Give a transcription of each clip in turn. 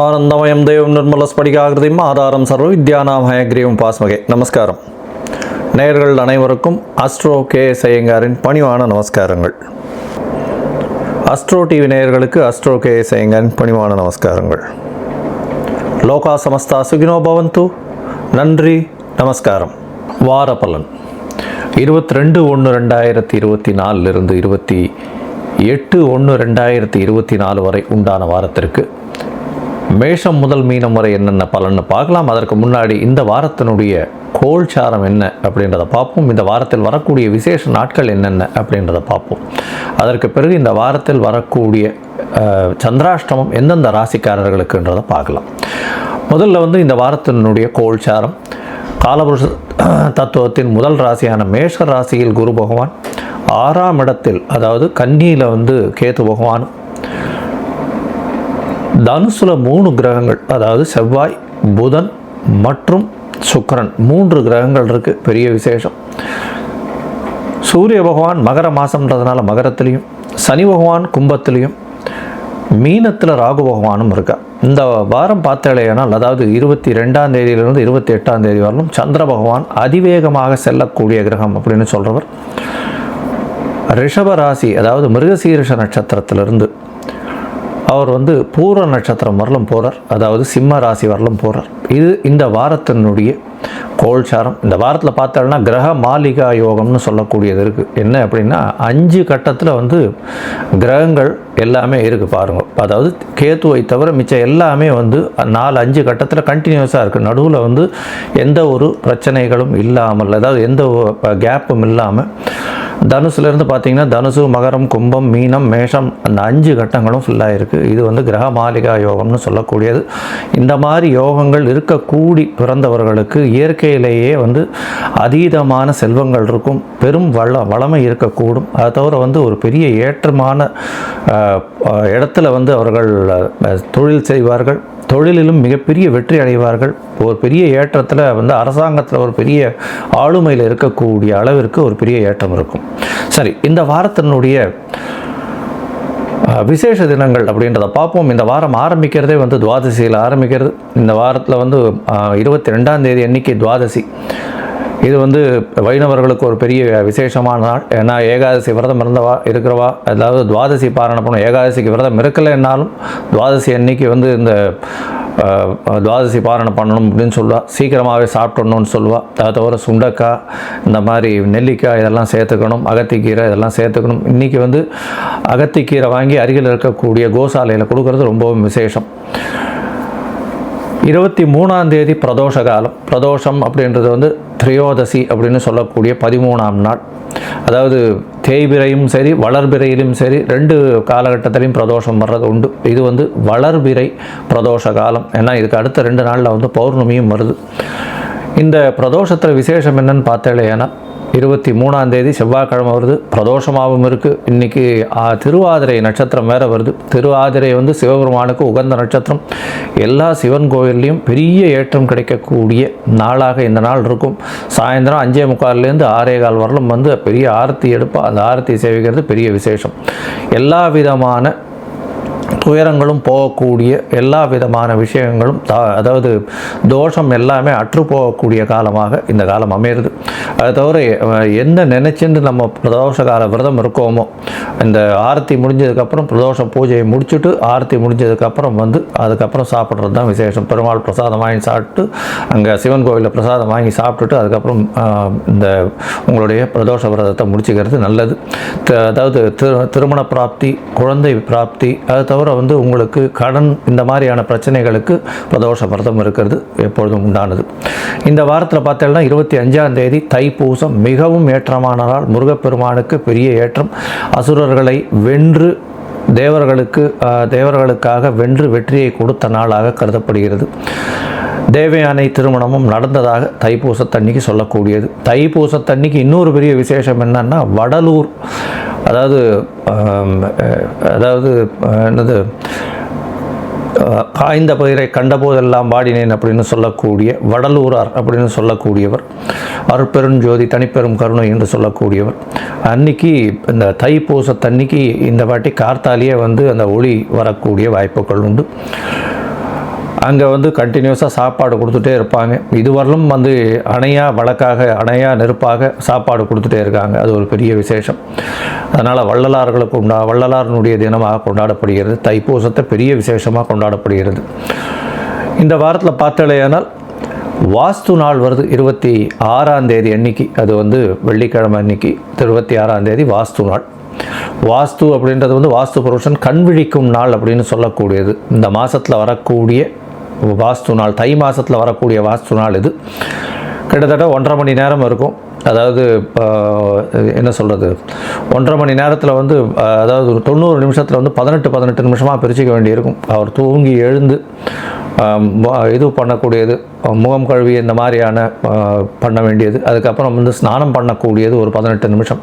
ஆனந்தமயம் தேவம் நிர்மலஸ்படிகாகிருதியும் ஆதாரம் சர்வ வித்யானாம் ஹயக்ரீவம் பாஸ்மகே. நமஸ்காரம். நேயர்கள் அனைவருக்கும் அஸ்ட்ரோ கே ஐயங்காரின் பணிவான நமஸ்காரங்கள். அஸ்ட்ரோ டிவி நேயர்களுக்கு அஸ்ட்ரோ கே ஐயங்காரின் பணிவான நமஸ்காரங்கள். லோகா சமஸ்தா சுகினோ பவந்து. நன்றி, நமஸ்காரம். வார பலன் 22/1/2024 28/1/2024 வரை உண்டான வாரத்திற்கு மேஷம் முதல் மீனம் வரை என்னென்ன பலன்னு பார்க்கலாம். அதற்கு முன்னாடி இந்த வாரத்தினுடைய கோல்சாரம் என்ன அப்படின்றத பார்ப்போம். இந்த வாரத்தில் வரக்கூடிய விசேஷ நாட்கள் என்னென்ன அப்படின்றத பார்ப்போம். அதற்கு பிறகு இந்த வாரத்தில் வரக்கூடிய சந்திராஷ்டமம் எந்தெந்த ராசிக்காரர்களுக்குன்றதை பார்க்கலாம். முதல்ல இந்த வாரத்தினுடைய கோல்சாரம் காலபுருஷ தத்துவத்தின் முதல் ராசியான மேஷ ராசியில் குரு பகவான், 6ஆம் இடத்தில் அதாவது கன்னியில் கேது பகவானும், தனுசுல 3 கிரகங்கள் அதாவது செவ்வாய், புதன் மற்றும் சுக்கிரன் 3 கிரகங்கள் இருக்கு. பெரிய விசேஷம். சூரிய பகவான் மகர மாசம்ன்றதுனால மகரத்திலையும், சனி பகவான் கும்பத்திலையும், மீனத்தில் ராகு பகவானும் இருக்கா. இந்த வாரம் பார்த்தாலேனால் அதாவது 22ஆம் தேதியிலிருந்து 28ஆம் தேதி வரலும் சந்திர பகவான் அதிவேகமாக செல்லக்கூடிய கிரகம் அப்படின்னு சொல்றவர். ரிஷப ராசி அதாவது மிருகசீரிஷ நட்சத்திரத்திலிருந்து அவர் பூர நட்சத்திரம் வரலும் போகிறார், அதாவது சிம்ம ராசி வரலும் போகிறார். இது இந்த வாரத்தினுடைய கோல்சாரம். இந்த வாரத்தில் பார்த்தோம்னா கிரக மாளிகா யோகம்னு சொல்லக்கூடியது இருக்குது. என்ன அப்படின்னா 5 கட்டத்தில் கிரகங்கள் எல்லாமே இருக்குது பாருங்க. அதாவது கேத்துவை தவிர மிச்சம் எல்லாமே 4-5 கட்டத்தில் கண்டினியூஸாக இருக்குது. நடுவில் எந்த ஒரு பிரச்சனைகளும் இல்லாமல், அதாவது எந்த கேப்பும் இல்லாமல் தனுசுலேருந்து பார்த்தீங்கன்னா தனுசு, மகரம், கும்பம், மீனம், மேஷம் அந்த 5 கட்டங்களும் ஃபுல்லாக இருக்குது. இது கிரக மாளிகா யோகம்னு சொல்லக்கூடியது. இந்த மாதிரி யோகங்கள் இருக்கக்கூடி பிறந்தவர்களுக்கு இயற்கையிலேயே அதீதமான செல்வங்கள் இருக்கும், பெரும் வளமை இருக்கக்கூடும். அதை தவிர ஒரு பெரிய ஏற்றமான இடத்துல அவர்கள் தொழில் செய்வார்கள், தொழிலிலும் மிகப்பெரிய வெற்றி அடைவார்கள். ஒரு பெரிய ஏற்றத்தில் அரசாங்கத்தில் ஒரு பெரிய ஆளுமையில் இருக்கக்கூடிய அளவிற்கு ஒரு பெரிய ஏற்றம் இருக்கும். சரி, இந்த வாரத்தினுடைய விசேஷ தினங்கள் அப்படின்றத பார்ப்போம். இந்த வாரம் ஆரம்பிக்கிறதே துவாதசியில் ஆரம்பிக்கிறது. இந்த வாரத்தில் 22ஆம் தேதி அன்னைக்கு துவாதசி. இது வைணவர்களுக்கு ஒரு பெரிய விசேஷமான நாள். ஏன்னா ஏகாதசி விரதம் இருக்கிறவா, அதாவது துவாதசி பாராயணம் பண்ணணும். ஏகாதசிக்கு விரதம் இருக்கலைன்னாலும் துவாதசி அன்னைக்கு இந்த துவாதசி பாராயணம் பண்ணணும் அப்படின்னு சொல்லுவாள். சீக்கிரமாகவே சாப்பிடணும்னு சொல்லுவாள். அதை தவிர சுண்டக்காய், இந்த மாதிரி நெல்லிக்காய் இதெல்லாம் சேர்த்துக்கணும், அகத்திக்கீரை இதெல்லாம் சேர்த்துக்கணும். இன்றைக்கி அகத்திக்கீரை வாங்கி அருகில் இருக்கக்கூடிய கோசாலையில் கொடுக்கறது ரொம்பவும் விசேஷம். 23ஆம் தேதி பிரதோஷ காலம். பிரதோஷம் அப்படின்றது திரையோதசி அப்படின்னு சொல்லக்கூடிய 13ஆம் நாள். அதாவது தேய்பிரையும் சரி வளர்பிரையிலும் சரி 2 காலகட்டத்திலையும் பிரதோஷம் வர்றது உண்டு. இது வளர்பிறை பிரதோஷ காலம். ஏன்னா இதுக்கு அடுத்த 2 நாளில் பௌர்ணமியும் வருது. இந்த பிரதோஷத்தில் விசேஷம் என்னன்னு பார்த்தாலேனா 23ஆம் தேதி செவ்வாய்க்கிழமை வருது, பிரதோஷமாகவும் இருக்குது. இன்றைக்கி திருவாதிரை நட்சத்திரம் வேறு வருது. திருவாதிரை சிவபெருமானுக்கு உகந்த நட்சத்திரம். எல்லா சிவன் கோயில்லையும் பெரிய ஏற்றம் கிடைக்கக்கூடிய நாளாக இந்த நாள் இருக்கும். சாயந்தரம் 5:45 6:15 வரலும் பெரிய ஆரத்தி எடுப்பா. அந்த ஆரத்தி சேவிக்கிறது பெரிய விசேஷம். எல்லா விதமான துயரங்களும் போகக்கூடிய, எல்லா விதமான விஷயங்களும் அதாவது தோஷம் எல்லாமே அற்று போகக்கூடிய காலமாக இந்த காலம் அமையிறது. அதை தவிர என்ன நினைச்சுட்டு நம்ம பிரதோஷ கால விரதம் இருக்கோமோ, இந்த ஆரத்தி முடிஞ்சதுக்கப்புறம் பிரதோஷ பூஜையை முடிச்சுட்டு ஆரத்தி முடிஞ்சதுக்கப்புறம் அதுக்கப்புறம் சாப்பிட்றது தான் விசேஷம். பெருமாள் பிரசாதம் வாங்கி சாப்பிட்டு, அங்கே சிவன் கோவிலில் பிரசாதம் வாங்கி சாப்பிட்டுட்டு அதுக்கப்புறம் இந்த உங்களுடைய பிரதோஷ விரதத்தை முடிச்சுக்கிறது நல்லது. அதாவது திருமண பிராப்தி, குழந்தை பிராப்தி, அது தவிர உங்களுக்கு கடன், இந்த மாதிரியான பிரச்சனைகளுக்கு பிரதோஷ விரதம் இருக்கிறது எப்பொழுதும் உண்டானது. இந்த வாரத்தில் பார்த்தீங்கன்னா 25ஆம் தேதி தைப்பூசம். மிகவும் ஏற்றமான நாள். முருகப்பெருமானுக்கு பெரிய ஏற்றம். அசுரர்களை வென்று தேவர்களுக்காக வென்று வெற்றியை கொடுத்த நாளாக கருதப்படுகிறது. தேவயானை திருமணமும் நடந்ததாக தைப்பூசத்தன்னைக்கு சொல்லக்கூடியது. தைப்பூசத்தன்னைக்கு இன்னொரு பெரிய விசேஷம் என்னன்னா வடலூர், அதாவது என்னது காய்ந்த பயிரை கண்டபோதெல்லாம் பாடினேன் அப்படின்னு சொல்லக்கூடிய வடலூரார் அப்படின்னு சொல்லக்கூடியவர், அருட்பெருஞ்சோதி தனிப்பெரும் கருணை என்று சொல்லக்கூடியவர். அன்னைக்கு இந்த தைப்பூசத்தன்னைக்கு இந்த வாட்டி கார்த்தாலேயே அந்த ஒளி வரக்கூடிய வாய்ப்புகள் உண்டு. அங்கே வந்து கண்டினியூஸாக சாப்பாடு கொடுத்துட்டே இருப்பாங்க. இதுவரையிலும் வந்து அணையா நெருப்பாக சாப்பாடு கொடுத்துட்டே இருக்காங்க. அது ஒரு பெரிய விசேஷம். அதனால் வள்ளலாரனுடைய தினமாக கொண்டாடப்படுகிறது. தைப்பூசத்தை பெரிய விசேஷமாக கொண்டாடப்படுகிறது. இந்த வாரத்தில் பார்த்தாலேயானால் வாஸ்து நாள் வருது. 26ஆம் தேதி அன்னைக்கு, அது வந்து வெள்ளிக்கிழமை அன்னைக்கு 26ஆம் தேதி வாஸ்து நாள். வாஸ்து அப்படின்றது வந்து வாஸ்து புருஷன் கண் விழிக்கும் நாள் அப்படின்னு சொல்லக்கூடியது. இந்த மாதத்தில் வரக்கூடிய வாஸ்து நாள், தை மாதத்தில் வரக்கூடிய வாஸ்து நாள் இது. கிட்டத்தட்ட 1.5 மணி நேரம் இருக்கும். அதாவது என்ன சொல்கிறது, 1.5 மணி நேரத்தில் வந்து அதாவது 90 நிமிஷத்தில் வந்து 18 நிமிஷமாக பிரிச்சுக்க வேண்டியிருக்கும். அவர் தூங்கி எழுந்து இது பண்ணக்கூடியது, முகம் கழுவி இந்த மாதிரியான பண்ண வேண்டியது, அதுக்கப்புறம் வந்து ஸ்நானம் பண்ணக்கூடியது ஒரு 18 நிமிஷம்,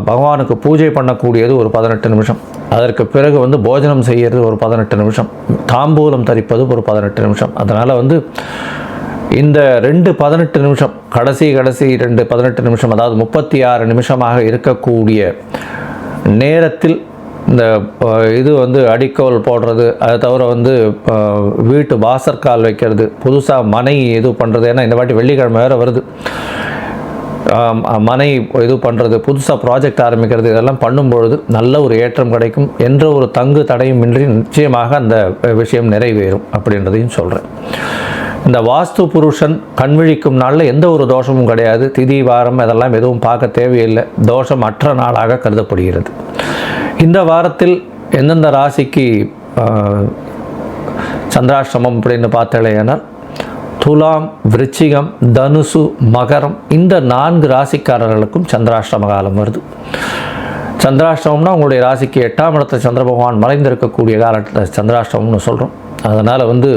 பகவானுக்கு பூஜை பண்ணக்கூடியது ஒரு 18 நிமிஷம், அதற்கு பிறகு வந்து போஜனம் செய்கிறது ஒரு 18 நிமிஷம், தாம்பூலம் தரிப்பது ஒரு 18 நிமிஷம். அதனால் வந்து இந்த 18 நிமிஷம் கடைசி 18 நிமிஷம், அதாவது 36 நிமிஷமாக இருக்கக்கூடிய நேரத்தில் இந்த இது வந்து அடிக்கோல் போடுறது, அதை தவிர வந்து வீட்டு வாசற்கால் வைக்கிறது, புதுசாக மனை இது பண்ணுறது. ஏன்னா இந்த வாட்டி வெள்ளிக்கிழமை வேறு வருது. மனை இது பண்ணுறது, புதுசாக ப்ராஜெக்ட் ஆரம்பிக்கிறது, இதெல்லாம் பண்ணும்பொழுது நல்ல ஒரு ஏற்றம் கிடைக்கும் என்ற ஒரு தங்கு தடையும் இன்றி நிச்சயமாக அந்த விஷயம் நிறைவேறும் அப்படின்றதையும் சொல்கிறேன். இந்த வாஸ்து புருஷன் கண்விழிக்கும் நாளில் எந்த ஒரு தோஷமும் கிடையாது. திதி வாரம் அதெல்லாம் எதுவும் பார்க்க தேவையில்லை. தோஷம் அற்ற நாளாக கருதப்படுகிறது. இந்த வாரத்தில் எந்தெந்த ராசிக்கு சந்திராஷ்டமம் அப்படின்னு பார்த்தாலேயானால் துலாம், விருச்சிகம், தனுசு, மகரம், இந்த 4 ராசிக்காரர்களுக்கும் சந்திராஷ்டம காலம் வருது. சந்திராஷ்டமம்னா உங்களுடைய ராசிக்கு 8ஆம் இடத்துல சந்திர பகவான் மறைந்திருக்கக்கூடிய காலத்தில் சந்திராஷ்டமம்னு சொல்கிறோம். அதனால் வந்து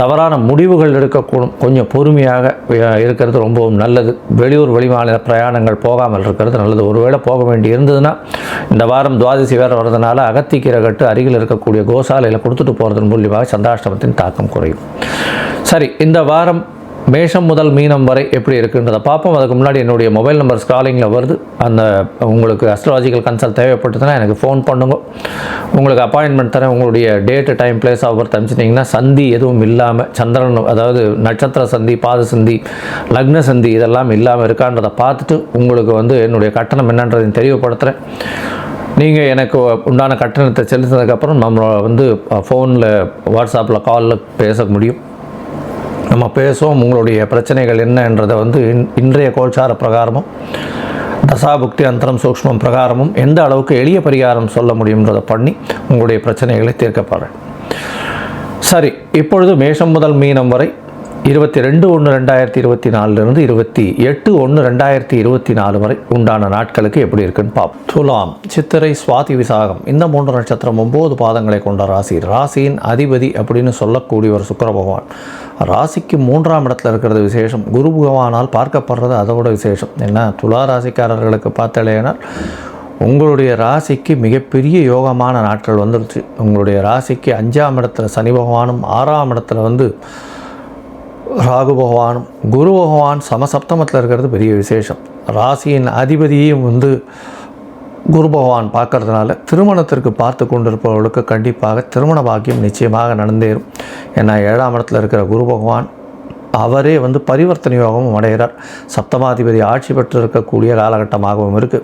தவறான முடிவுகள் எடுக்கக்கூடும். கொஞ்சம் பொறுமையாக இருக்கிறது ரொம்பவும் நல்லது. வெளியூர் வெளிமாநில பிரயாணங்கள் போகாமல் இருக்கிறது நல்லது. ஒருவேளை போக வேண்டி இருந்ததுன்னா இந்த வாரம் துவாதசி வேறு வர்றதுனால அகத்திக்கீரை கட்டு அருகில் இருக்கக்கூடிய கோசாலையில் கொடுத்துட்டு போகிறதன் மூலியமாக சந்திராஷ்டமத்தின் தாக்கம் குறையும். சரி, இந்த வாரம் மேஷம் முதல் மீனம் வரை எப்படி இருக்குன்றதை பார்ப்போம். அதுக்கு முன்னாடி என்னுடைய மொபைல் நம்பர் ஸ்காலிங்கில் வருது. அந்த உங்களுக்கு அஸ்ட்ராலஜிக்கல் கன்சல்ட் தேவைப்பட்டதுன்னா எனக்கு ஃபோன் பண்ணுங்க. உங்களுக்கு அப்பாயின்மெண்ட் தரேன். உங்களுடைய date, time, place of birth அனுப்பிச்சிட்டிங்கன்னா சந்தி எதுவும் இல்லாமல், சந்திரன் அதாவது நட்சத்திர சந்தி, பாத சந்தி, லக்ன சந்தி இதெல்லாம் இல்லாமல் இருக்கான்றதை பார்த்துட்டு உங்களுக்கு வந்து என்னுடைய கட்டணம் என்னன்றதையும் தெளிவுபடுத்துகிறேன். நீங்கள் எனக்கு உண்டான கட்டணத்தை செலுத்தினதுக்கப்புறம் நம்ம வந்து ஃபோனில், வாட்ஸ்அப்பில், காலில் பேச முடியும். நம்ம பேசுவோம். உங்களுடைய பிரச்சனைகள் என்னன்றதை வந்து இன்றைய கோல்சார பிரகாரமும் தசாபுக்தி அந்தரம் சூக்ஷ்மம் பிரகாரமும் எந்த அளவுக்கு எளிய பரிகாரம் சொல்ல முடியுன்றதை பண்ணி உங்களுடைய பிரச்சனைகளை தீர்க்கப்படுறேன். சரி, இப்பொழுது மேஷம் முதல் மீனம் வரை 22/1/2024 28/1/2024 வரை உண்டான நாட்களுக்கு எப்படி இருக்குன்னு பார்ப்போம். துலாம், சித்திரை, சுவாதி, விசாகம் இந்த 3 நட்சத்திரம் 9 பாதங்களை கொண்ட ராசி. ராசியின் அதிபதி அப்படின்னு சொல்லக்கூடிய ஒரு சுக்கிர பகவான் ராசிக்கு 3ஆம் இடத்துல இருக்கிறது விசேஷம். குரு பகவானால் பார்க்கப்படுறது அதோட விசேஷம். என்ன, துலா ராசிக்காரர்களுக்கு பார்த்தாலேனா உங்களுடைய ராசிக்கு மிகப்பெரிய யோகமான நாட்கள் வந்துருச்சு. உங்களுடைய ராசிக்கு 5ஆம் இடத்துல சனி பகவானும் 6ஆம் இடத்துல வந்து ராகு பகவானும் குரு பகவான் சமசப்தமத்தில் இருக்கிறது பெரிய விசேஷம். ராசியின் அதிபதியையும் வந்து குரு பகவான் பார்க்கறதுனால திருமணத்திற்கு பார்த்து கொண்டிருப்பவர்களுக்கு கண்டிப்பாக திருமண பாக்கியம் நிச்சயமாக நடந்தேறும். ஏன்னா 7ஆம் இடத்துல இருக்கிற குரு பகவான் அவரே வந்து பரிவர்த்தனை யோகமும் அடைகிறார். சப்தமாதிபதி ஆட்சி பெற்று இருக்கக்கூடிய காலகட்டமாகவும் இருக்குது.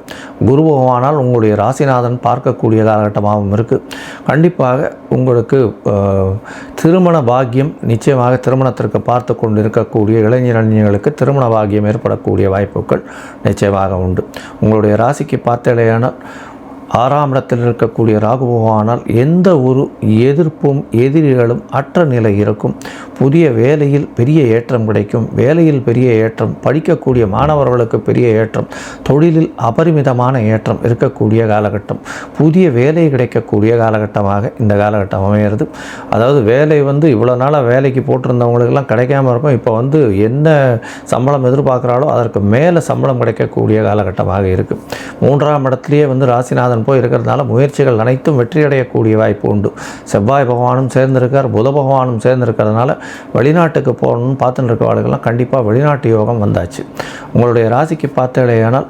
குரு பகவானால் உங்களுடைய ராசிநாதன் பார்க்கக்கூடிய காலகட்டமாகவும் இருக்குது. கண்டிப்பாக உங்களுக்கு திருமண பாக்கியம் நிச்சயமாக திருமணத்திற்கு பார்த்து கொண்டு இருக்கக்கூடிய இளைஞர்களுக்கு திருமண பாக்கியம் ஏற்படக்கூடிய வாய்ப்புகள் நிச்சயமாக உண்டு. உங்களுடைய ராசிக்கு பார்த்தேலையானால் 6ஆம் இடத்தில் இருக்கக்கூடிய ராகு பகவானால் எந்த ஒரு எதிர்ப்பும் எதிரிகளும் அற்ற நிலை இருக்கும். புதிய வேலையில் பெரிய ஏற்றம் கிடைக்கும். வேலையில் பெரிய ஏற்றம், படிக்கக்கூடிய மாணவர்களுக்கு பெரிய ஏற்றம், தொழிலில் அபரிமிதமான ஏற்றம் இருக்கக்கூடிய காலகட்டம். புதிய வேலை கிடைக்கக்கூடிய காலகட்டமாக இந்த காலகட்டம் அமைகிறது. அதாவது வேலை வந்து இவ்வளோ நாளாக வேலைக்கு போட்டிருந்தவங்களுக்கெல்லாம் கிடைக்காம இருக்கும். இப்போ வந்து என்ன சம்பளம் எதிர்பார்க்குறாலோ அதற்கு மேலே சம்பளம் கிடைக்கக்கூடிய காலகட்டமாக இருக்குது. 3ஆம் இடத்துலையே வந்து ராசிநாதன் போய் இருக்கிறதுனால முயற்சிகள் அனைத்தும் வெற்றியடையக்கூடிய வாய்ப்பு உண்டு. செவ்வாய் பகவானும் சேர்ந்திருக்கார், புத பகவானும் சேர்ந்திருக்கிறதுனால வெளிநாட்டுக்கு போகணும்னு பார்த்துட்டு இருக்க ஆளுகள்லாம் கண்டிப்பாக வெளிநாட்டு யோகம் வந்தாச்சு. உங்களுடைய ராசிக்கு பார்த்தேனால்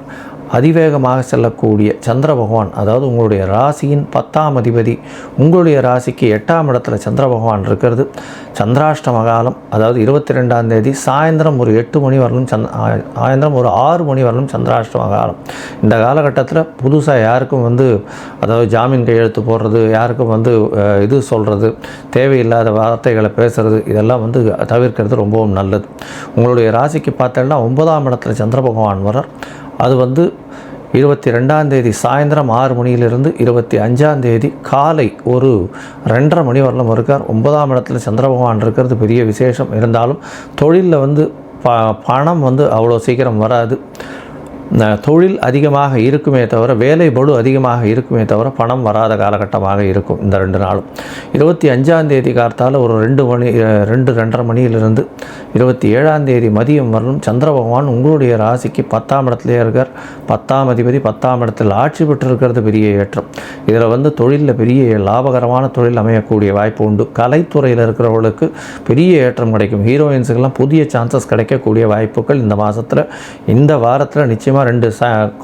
அதிவேகமாக செல்லக்கூடிய சந்திர பகவான், அதாவது உங்களுடைய ராசியின் 10ஆம் அதிபதி உங்களுடைய ராசிக்கு 8ஆம் இடத்துல சந்திர பகவான் இருக்கிறது. சந்திராஷ்டம காலம், அதாவது 22ஆம் தேதி சாயந்தரம் ஒரு 8 மணி வரலும் சாயந்தரம் ஒரு 6 மணி வரலும் சந்திராஷ்டம காலம். இந்த காலகட்டத்தில் புதுசாக யாருக்கும் அதாவது ஜாமீன் கையெழுத்து போடுறது, யாருக்கும் இது சொல்கிறது, தேவையில்லாத வார்த்தைகளை பேசுகிறது, இதெல்லாம் தவிர்க்கிறது ரொம்பவும் நல்லது. உங்களுடைய ராசிக்கு பார்த்தோம்னா 9ஆம் இடத்துல சந்திர பகவான் வரார். அது 22ஆம் தேதி சாயந்தரம் 6 மணியிலிருந்து 25ஆம் தேதி காலை ஒரு 2:30 மணி வரலும் இருக்கார். 9ஆம் இடத்துல சந்திர பகவான் இருக்கிறது பெரிய விசேஷம். இருந்தாலும் தொழிலில் பணம் அவ்வளோ சீக்கிரம் வராது. தொழில் அதிகமாக இருக்குமே தவிர, வேலை பளு அதிகமாக இருக்குமே தவிர பணம் வராத காலகட்டமாக இருக்கும் இந்த 2 நாளும். 25ஆம் தேதி கார்த்தால் ஒரு 2:30 மணியிலிருந்து 27ஆம் தேதி மதியம் வரலும் சந்திர பகவான் உங்களுடைய ராசிக்கு 10ஆம் இடத்துலேயே இருக்கார். 10ஆம் அதிபதி 10ஆம் இடத்தில் ஆட்சி பெற்றிருக்கிறது பெரிய ஏற்றம். இதில் தொழிலில் பெரிய லாபகரமான தொழில் அமையக்கூடிய வாய்ப்பு உண்டு. கலைத்துறையில் இருக்கிறவர்களுக்கு பெரிய ஏற்றம் கிடைக்கும். ஹீரோயின்ஸுக்கெல்லாம் புதிய சான்சஸ் கிடைக்கக்கூடிய வாய்ப்புகள் இந்த மாதத்தில், இந்த வாரத்தில் நிச்சயமாக 2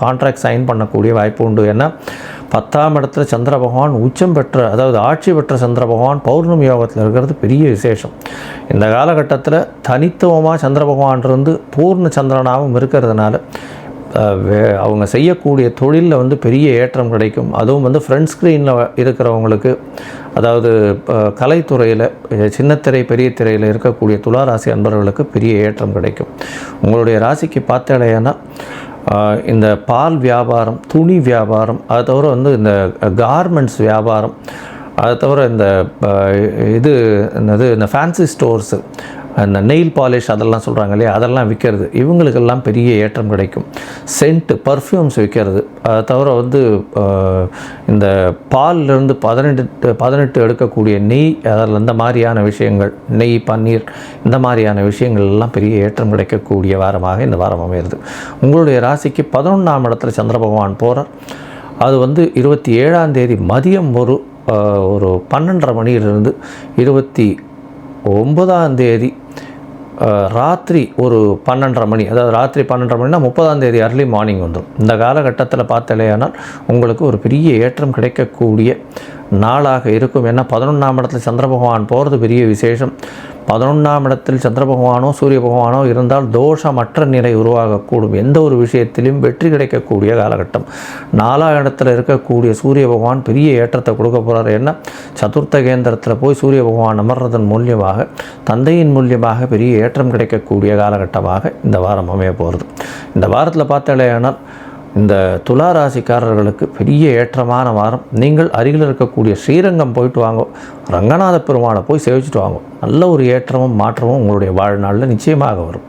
கான்ட்ராக்ட் சைன் பண்ணக்கூடிய வாய்ப்பு உண்டு. ஏன்னா 10ஆம் இடத்துல சந்திர பகவான் உச்சம் பெற்ற, அதாவது ஆட்சி பெற்ற சந்திர பகவான் பௌர்ணமி யோகத்தில் இருக்கிறது பெரிய விசேஷம். இந்த காலகட்டத்தில் தனித்துவமாக சந்திர பகவான் பூர்ண சந்திரனாகவும் இருக்கிறதுனால அவங்க செய்யக்கூடிய தொழிலில் பெரிய ஏற்றம் கிடைக்கும். அதுவும் ஃப்ரண்ட் ஸ்க்ரீனில் இருக்கிறவங்களுக்கு, அதாவது கலைத்துறையில் சின்னத்திரை பெரிய திரையில் இருக்கக்கூடிய துளாராசி அன்பர்களுக்கு பெரிய ஏற்றம் கிடைக்கும். உங்களுடைய ராசிக்கு பார்த்தேன்னா இந்த பால் வியாபாரம், துணி வியாபாரம், அதை தவிர இந்த கார்மெண்ட்ஸ் வியாபாரம், அதை தவிர இந்த ஃபேன்சி ஸ்டோர்ஸு, அந்த நெயில் பாலிஷ் அதெல்லாம் சொல்கிறாங்க இல்லையா, அதெல்லாம் விற்கிறது, இவங்களுக்கெல்லாம் பெரிய ஏற்றம் கிடைக்கும். சென்ட்டு, பர்ஃப்யூம்ஸ் விற்கிறது, அதை தவிர இந்த பால்லேருந்து 18 எடுக்கக்கூடிய நெய், அதில் இந்த மாதிரியான விஷயங்கள், நெய், பன்னீர், இந்த மாதிரியான விஷயங்கள் எல்லாம் பெரிய ஏற்றம் கிடைக்கக்கூடிய வாரமாக இந்த வாரம் அமைகிறது. உங்களுடைய ராசிக்கு 11ஆம் இடத்துல சந்திர பகவான் போகிறார். அது 27ஆம் தேதி மதியம் ஒரு 12:30 மணியிலிருந்து 29ஆம் தேதி ராத்திரி ஒரு 12:30 மணி, அதாவது ராத்திரி 12:30 மணினா 30ஆம் தேதி அர்லி மார்னிங் வந்துடும். இந்த காலகட்டத்தில் பார்த்தலையானால் உங்களுக்கு ஒரு பெரிய ஏற்றம் கிடைக்கக்கூடிய நாளாக இருக்கும். ஏன்னா 11ஆம் இடத்துல சந்திர பகவான் போகிறது பெரிய விசேஷம். 11ஆம் இடத்தில் சந்திர பகவானோ சூரிய பகவானோ இருந்தால் தோஷமற்ற நிலை உருவாகக்கூடும். எந்த ஒரு விஷயத்திலும் வெற்றி கிடைக்கக்கூடிய காலகட்டம். 4ஆம் இடத்துல இருக்கக்கூடிய சூரிய பகவான் பெரிய ஏற்றத்தை கொடுக்க போகிறார். ஏன்னா சதுர்த்த கேந்திரத்தில் போய் சூரிய பகவான் அமர்றதன் மூலியமாக, தந்தையின் மூலியமாக பெரிய ஏற்றம் கிடைக்கக்கூடிய காலகட்டமாக இந்த வாரம் அமைய போகிறது. இந்த வாரத்தில் பார்த்தாலேயானால் இந்த துளாராசிக்காரர்களுக்கு பெரிய ஏற்றமான வாரம். நீங்கள் அருகில் இருக்கக்கூடிய ஸ்ரீரங்கம் போயிட்டு வாங்க, ரங்கநாத பெருமானை போய் சேவிச்சுட்டு வாங்க. நல்ல ஒரு ஏற்றமும் மாற்றமும் உங்களுடைய வாழ்நாளில் நிச்சயமாக வரும்.